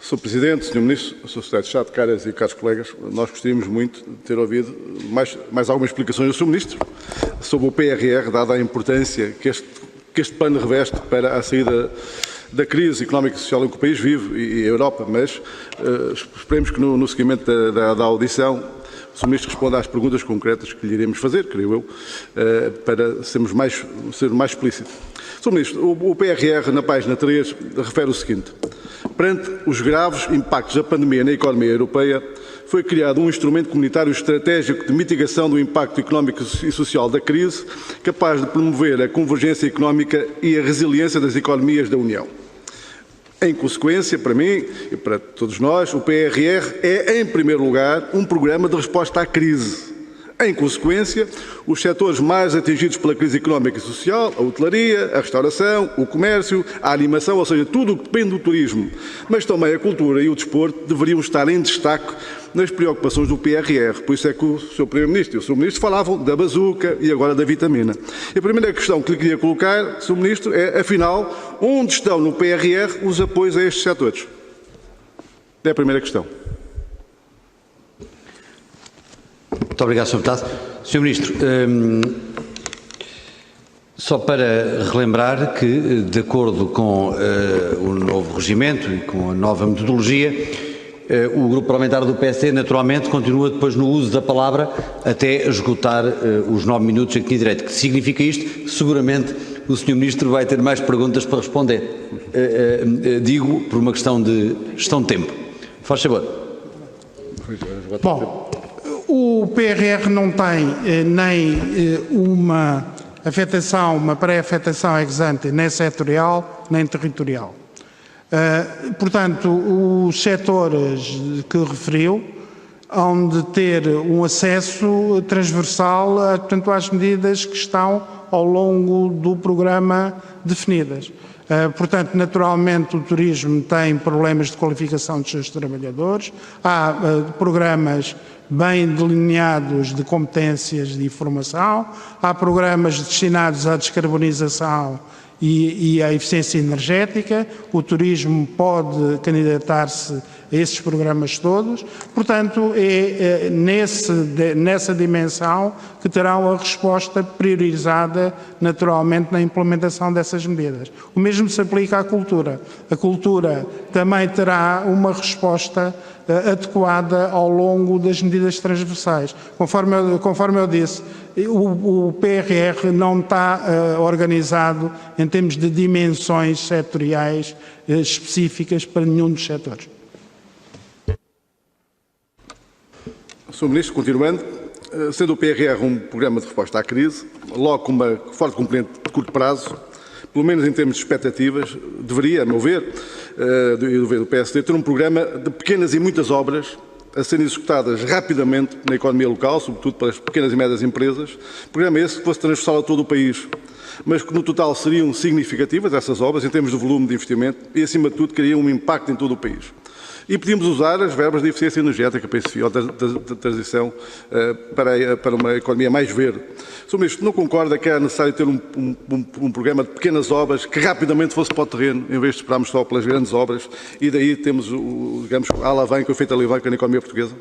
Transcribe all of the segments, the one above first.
Sr. Presidente, Sr. Ministro, Sr. Secretário de Estado, caras e caros colegas, nós gostaríamos muito de ter ouvido mais algumas explicações do Sr. Ministro sobre o PRR, dada a importância que este plano reveste para a saída da crise económica e social em que o país vive e a Europa, mas esperemos que no seguimento da audição o Sr. Ministro responda às perguntas concretas que lhe iremos fazer, creio eu, para ser mais explícito. Sr. Ministro, o PRR, na página 3, refere o seguinte: perante os graves impactos da pandemia na economia europeia, foi criado um instrumento comunitário estratégico de mitigação do impacto económico e social da crise, capaz de promover a convergência económica e a resiliência das economias da União. Em consequência, para mim e para todos nós, o PRR é, em primeiro lugar, um programa de resposta à crise. Em consequência, os setores mais atingidos pela crise económica e social, a hotelaria, a restauração, o comércio, a animação, ou seja, tudo o que depende do turismo, mas também a cultura e o desporto, deveriam estar em destaque nas preocupações do PRR. Por isso é que o Sr. Primeiro-Ministro e o Sr. Ministro falavam da bazuca e agora da vitamina. E a primeira questão que lhe queria colocar, Sr. Ministro, é, afinal, onde estão no PRR os apoios a estes setores? É a primeira questão. Muito obrigado, Sr. Deputado. Sr. Ministro, só para relembrar que, de acordo com o novo regimento e com a nova metodologia, o Grupo Parlamentar do PSD, naturalmente, continua depois no uso da palavra até esgotar os 9 minutos a que tinha direito. O que significa isto? Seguramente o Sr. Ministro vai ter mais perguntas para responder. Digo por uma questão de gestão de tempo. Faz favor. Bom, o PRR não tem nem uma afetação, uma pré-afetação ex ante, nem setorial, nem territorial. Portanto, os setores que referiu hão de ter um acesso transversal, portanto, às medidas que estão ao longo do programa definidas. Portanto, naturalmente, o turismo tem problemas de qualificação dos seus trabalhadores, há programas bem delineados de competências de informação, há programas destinados à descarbonização e à eficiência energética, o turismo pode candidatar-se a esses programas todos, portanto é nessa dimensão que terão a resposta priorizada naturalmente na implementação dessas medidas. O mesmo se aplica à cultura. A cultura também terá uma resposta adequada ao longo das medidas transversais. Conforme eu disse, o PRR não está organizado em termos de dimensões setoriais específicas para nenhum dos setores. Sr. Ministro, continuando, sendo o PRR um programa de resposta à crise, logo com uma forte componente de curto prazo, pelo menos em termos de expectativas, deveria, a meu ver, do PSD, ter um programa de pequenas e muitas obras a serem executadas rapidamente na economia local, sobretudo para as pequenas e médias empresas. Programa esse que fosse transversal a todo o país, mas que no total seriam significativas essas obras em termos de volume de investimento e, acima de tudo, criariam um impacto em todo o país. E podíamos usar as verbas de eficiência energética para esse da transição para uma economia mais verde. Sr. Ministro, não concorda que era necessário ter um programa de pequenas obras que rapidamente fosse para o terreno, em vez de esperarmos só pelas grandes obras, e daí temos, digamos, a alavanca, o efeito alavanca na economia portuguesa?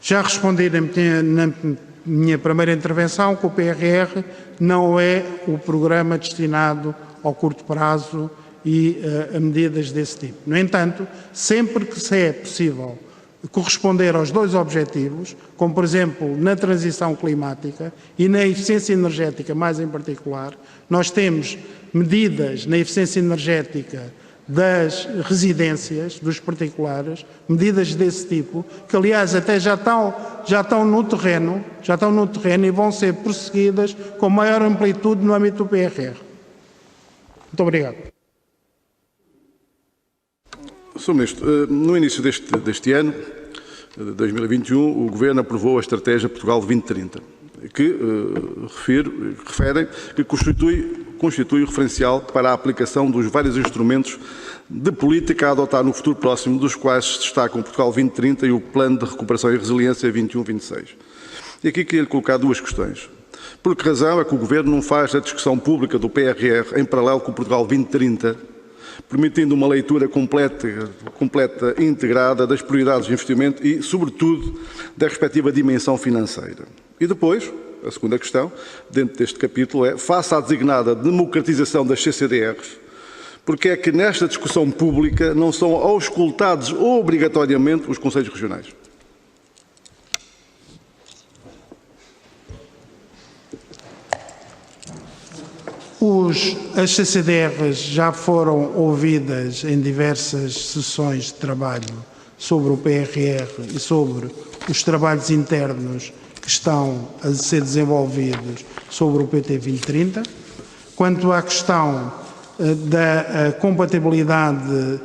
Já respondi na minha primeira intervenção que o PRR não é o programa destinado ao curto prazo e a medidas desse tipo. No entanto, sempre que se é possível corresponder aos dois objetivos, como por exemplo na transição climática e na eficiência energética mais em particular, nós temos medidas na eficiência energética das residências, dos particulares, medidas desse tipo, que aliás até já estão no terreno e vão ser prosseguidas com maior amplitude no âmbito do PRR. Muito obrigado. Sr. Ministro, no início deste ano, de 2021, o Governo aprovou a Estratégia Portugal 2030, que refere que constitui o referencial para a aplicação dos vários instrumentos de política a adotar no futuro próximo, dos quais se destacam o Portugal 2030 e o Plano de Recuperação e Resiliência 21-26. E aqui queria lhe colocar duas questões. Por que razão é que o Governo não faz a discussão pública do PRR em paralelo com o Portugal 2030, permitindo uma leitura completa e integrada das prioridades de investimento e, sobretudo, da respectiva dimensão financeira. E depois, a segunda questão, dentro deste capítulo, é, face à designada democratização das CCDRs, porque é que nesta discussão pública não são auscultados obrigatoriamente os conselhos regionais? As CCDRs já foram ouvidas em diversas sessões de trabalho sobre o PRR e sobre os trabalhos internos que estão a ser desenvolvidos sobre o PT 2030. Quanto à questão da compatibilidade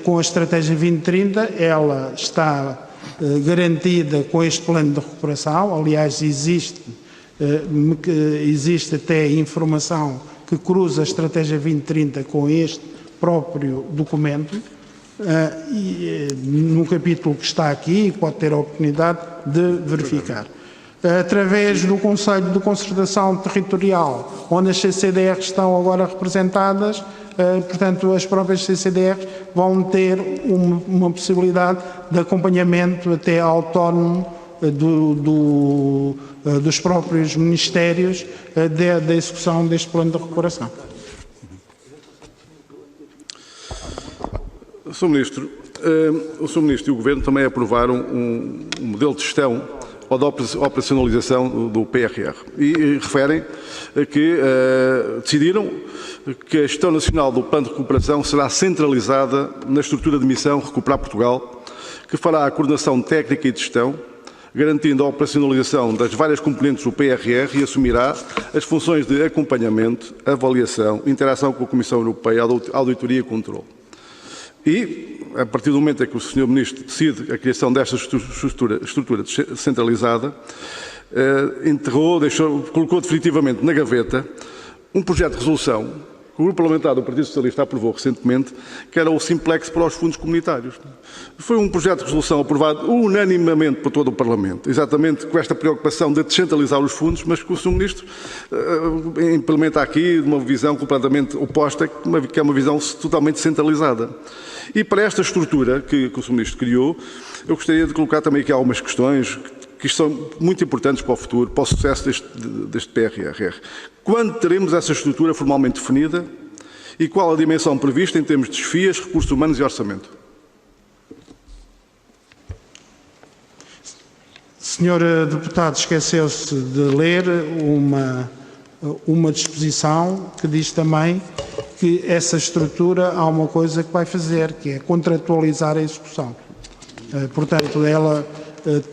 com a Estratégia 2030, ela está garantida com este plano de recuperação. Aliás, existe até informação que cruza a Estratégia 2030 com este próprio documento, no capítulo que está aqui, pode ter a oportunidade de verificar. Através do Conselho de Concertação Territorial, onde as CCDRs estão agora representadas, portanto, as próprias CCDRs vão ter uma possibilidade de acompanhamento até autónomo dos próprios ministérios da execução deste plano de recuperação. Sr. Ministro, o Sr. Ministro e o Governo também aprovaram um modelo de gestão ou de operacionalização do PRR e referem que decidiram que a gestão nacional do plano de recuperação será centralizada na estrutura de missão Recuperar Portugal, que fará a coordenação técnica e de gestão, garantindo a operacionalização das várias componentes do PRR e assumirá as funções de acompanhamento, avaliação, interação com a Comissão Europeia, auditoria e controle. E, a partir do momento em que o Sr. Ministro decide a criação desta estrutura centralizada, colocou definitivamente na gaveta um projeto de resolução que o Grupo Parlamentar do Partido Socialista aprovou recentemente, que era o Simplex para os fundos comunitários. Foi um projeto de resolução aprovado unanimemente por todo o Parlamento, exatamente com esta preocupação de descentralizar os fundos, mas que o Sr. Ministro implementa aqui uma visão completamente oposta, que é uma visão totalmente centralizada. E para esta estrutura que o Sr. Ministro criou, eu gostaria de colocar também aqui algumas questões que são muito importantes para o futuro, para o sucesso deste PRR. Quando teremos essa estrutura formalmente definida e qual a dimensão prevista em termos de desfias, recursos humanos e orçamento? Senhor Deputado, esqueceu-se de ler uma disposição que diz também que essa estrutura há uma coisa que vai fazer, que é contratualizar a execução. Portanto, ela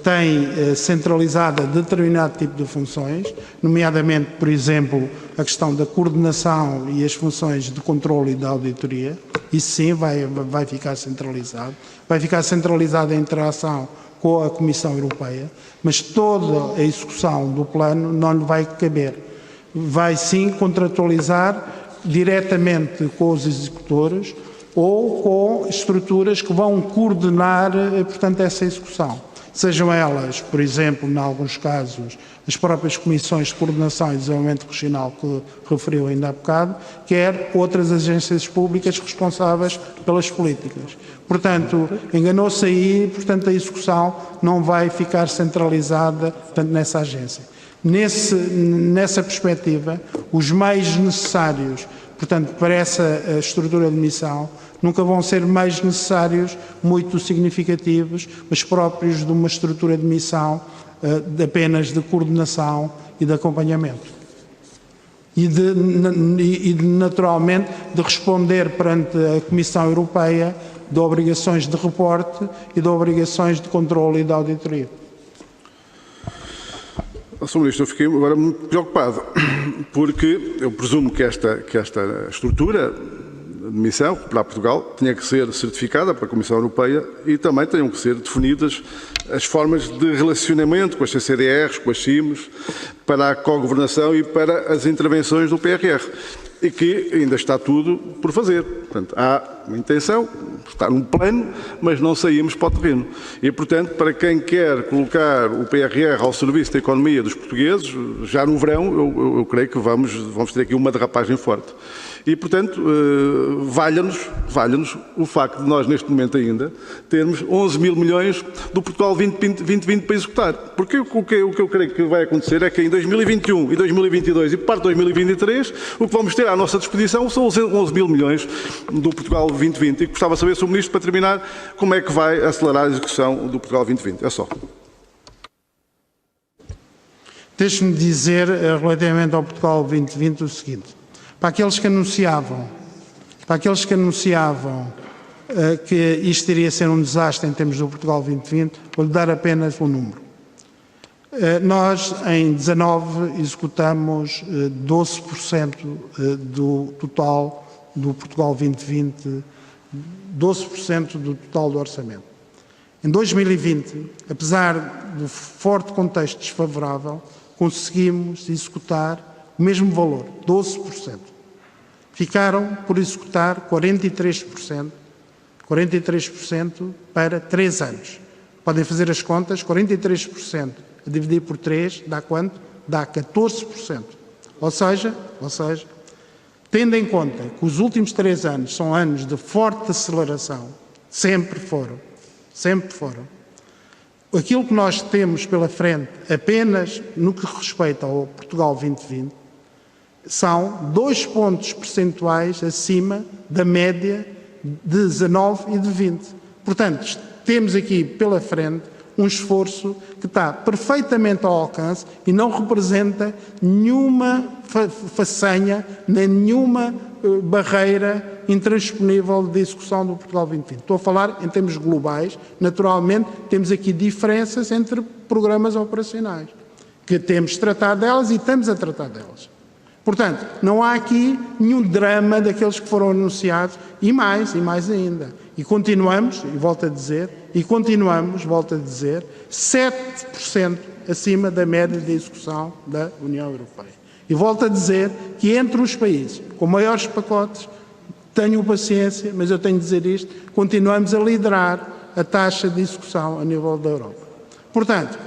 tem centralizada determinado tipo de funções, nomeadamente, por exemplo, a questão da coordenação e as funções de controle e de auditoria. Isso sim vai ficar centralizado. Vai ficar centralizada a interação com a Comissão Europeia, mas toda a execução do plano não lhe vai caber. Vai sim contratualizar diretamente com os executores ou com estruturas que vão coordenar, portanto, essa execução. Sejam elas, por exemplo, em alguns casos, as próprias comissões de coordenação e desenvolvimento regional que referiu ainda há bocado, quer outras agências públicas responsáveis pelas políticas. Portanto, enganou-se aí, portanto, a execução não vai ficar centralizada, portanto, nessa agência. Nessa perspectiva, os meios necessários, portanto, para essa estrutura de missão, nunca vão ser meios necessários muito significativos, mas próprios de uma estrutura de missão apenas de coordenação e de acompanhamento. E naturalmente, de responder perante a Comissão Europeia de obrigações de reporte e de obrigações de controle e de auditoria. Sr. Ministro, eu fiquei agora muito preocupado, porque eu presumo que esta estrutura de missão para Portugal tinha que ser certificada para a Comissão Europeia e também tenham que ser definidas as formas de relacionamento com as CCDRs, com as CIMs, para a co-governação e para as intervenções do PRR, e que ainda está tudo por fazer. Portanto, há uma intenção, está num plano, mas não saímos para o terreno. E, portanto, para quem quer colocar o PRR ao serviço da economia dos portugueses, já no verão, eu creio que vamos ter aqui uma derrapagem forte. E, portanto, valha-nos o facto de nós, neste momento ainda, termos 11 mil milhões do Portugal 2020 para executar. Porque o que eu creio que vai acontecer é que em 2021 e 2022 e parte de 2023, o que vamos ter à nossa disposição são os 11 mil milhões do Portugal 2020. E gostava de saber, Sr. Ministro, para terminar, como é que vai acelerar a execução do Portugal 2020. É só. Deixe-me dizer, relativamente ao Portugal 2020, o seguinte. Para aqueles que anunciavam que isto iria ser um desastre em termos do Portugal 2020, vou-lhe dar apenas um número. Nós, em 19, executamos 12% do total do Portugal 2020, 12% do total do orçamento. Em 2020, apesar do forte contexto desfavorável, conseguimos executar o mesmo valor, 12%. Ficaram por executar 43% para 3 anos. Podem fazer as contas, 43% a dividir por 3 dá quanto? Dá 14%. Ou seja, tendo em conta que os últimos 3 anos são anos de forte aceleração, sempre foram, aquilo que nós temos pela frente apenas no que respeita ao Portugal 2020 são 2 pontos percentuais acima da média de 19 e de 20. Portanto, temos aqui pela frente um esforço que está perfeitamente ao alcance e não representa nenhuma façanha, nem nenhuma barreira intransponível de execução do Portugal 2020. Estou a falar em termos globais. Naturalmente, temos aqui diferenças entre programas operacionais, que temos de tratar delas e estamos a tratar delas. Portanto, não há aqui nenhum drama daqueles que foram anunciados e mais ainda. E continuamos, volto a dizer, 7% acima da média de execução da União Europeia. E volto a dizer que entre os países com maiores pacotes, tenham paciência, mas eu tenho de dizer isto, continuamos a liderar a taxa de execução a nível da Europa. Portanto,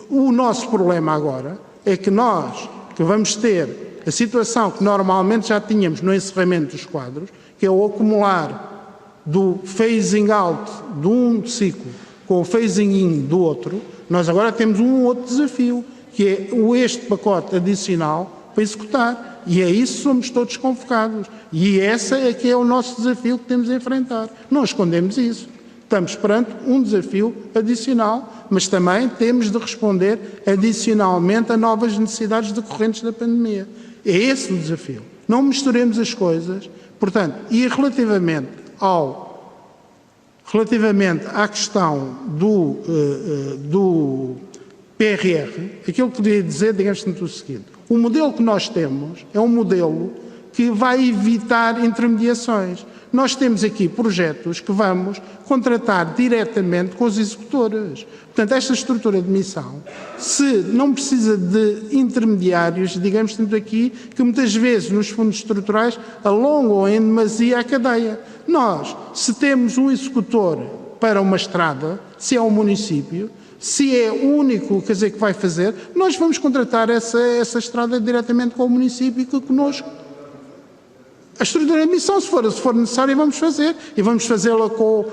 o nosso problema agora é que nós que vamos ter a situação que normalmente já tínhamos no encerramento dos quadros, que é o acumular do phasing out de um ciclo com o phasing in do outro. Nós agora temos um outro desafio, que é este pacote adicional para executar. E é isso que somos todos convocados. E esse é que é o nosso desafio que temos a enfrentar. Não escondemos isso. Estamos perante um desafio adicional, mas também temos de responder adicionalmente a novas necessidades decorrentes da pandemia. É esse o desafio. Não misturemos as coisas. Portanto, e relativamente à questão do PRR, aquilo que poderia dizer, digamos o seguinte: o modelo que nós temos é um modelo que vai evitar intermediações. Nós temos aqui projetos que vamos contratar diretamente com os executores. Portanto, esta estrutura de missão, se não precisa de intermediários, digamos, temos aqui que muitas vezes nos fundos estruturais alongam em demasia a cadeia. Nós, se temos um executor para uma estrada, se é um município, se é o único, quer dizer, que vai fazer, nós vamos contratar essa estrada diretamente com o município e connosco. A estrutura de missão, se for necessário, vamos fazer. E vamos fazê-la com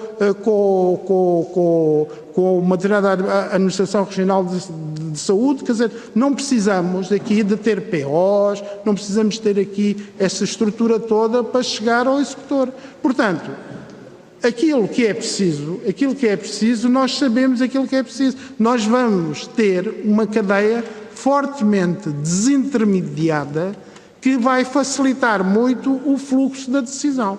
o material da Administração Regional de Saúde. Quer dizer, não precisamos aqui de ter POs, não precisamos ter aqui essa estrutura toda para chegar ao executor. Portanto, aquilo que é preciso, nós sabemos aquilo que é preciso. Nós vamos ter uma cadeia fortemente desintermediada que vai facilitar muito o fluxo da decisão.